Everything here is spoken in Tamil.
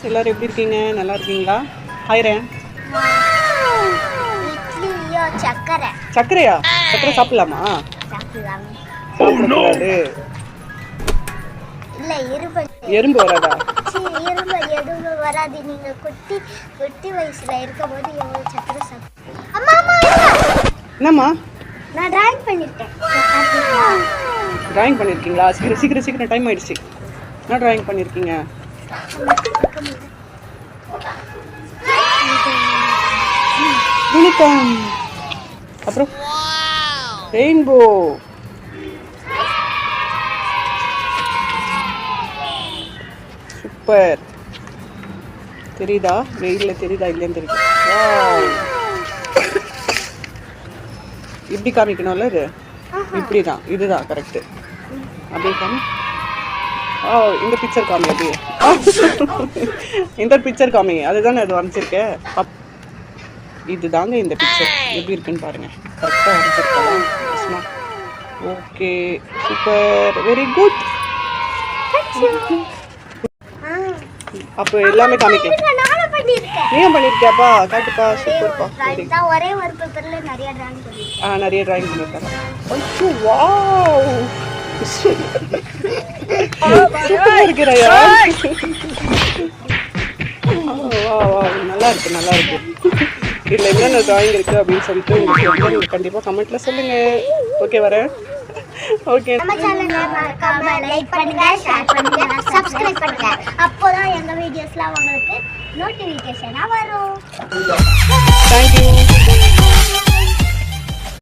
எல்லாரும் எப்படி இருக்கீங்க? நல்லா இருக்கீங்களா? ஹாய்ரே. இட்லியோ சக்கரை. சக்கரையா? சக்கரை சாப்பிடலாமா? சாப்பிடக்கூடாது. இல்ல எறும்பு வராதா? எறும்பு எதுவுமே வராது. நீங்க குட்டி வயசுல இருக்கும்போது எவ்வளவு சக்கரை சாப்பிட்டீங்க? அம்மா அம்மா என்னம்மா? நான் டிராயிங் பண்ணிட்டேன். டிராயிங் பண்ணிருக்கீங்களா? சீக்கிரம் டைம் ஆயிடுச்சு. என்ன டிராயிங் பண்ணிருக்கீங்க? யூனிகார்ன். அப்புறம் ரெயின்போ. சூப்பர். தெரியுதா? வெயில்ல தெரியுதா இல்லைன்னு தெரியுது. இப்படி காமிக்கணும்ல இது? இப்படிதான், இதுதான் கரெக்ட். அப்படியே காமி. இந்த பிக்சர் காமி. அப்படியே இந்த பிக்சர் காமி. அதுதானே அது வரைஞ்சிருக்கேன். இதுதாங்க இந்த பிக்சர். எப்படி இருக்குன்னு பாருங்க. கரெக்டாக வரைஞ்சிருக்கேன். Okay, super, very good. அப்போ எல்லாமே காமிக்கலாம். நீயும் பண்ணிருக்கியாப்பா? காட்டுப்பா. சூப்பர்ப்பா. ஒரே ஒரு பேப்பர்ல நிறைய டிராயிங் பண்ணிருக்கேன். நிறைய டிராயிங் பண்ணிருக்காங்க. ஐயோ வாவ், சூப்பரா இருக்குறயா. நல்லா இருக்கு. இதுல என்னென்ன டிராயிங் இருக்கு அப்படின்னு சொல்லிட்டு உங்களுக்கு கண்டிப்பா கமெண்ட்ல சொல்லுங்க. ஓகே, வரேன். ஓகே, நம்ம சேனலை மறக்காம லைக் பண்ணுங்க, ஷேர் பண்ணுங்க, சப்ஸ்கிரைப் பண்ணுங்க. அப்போதான் எங்க வீடியோஸ்லாம் உங்களுக்கு நோட்டிஃபிகேஷனா வரும். தேங்க்யூ.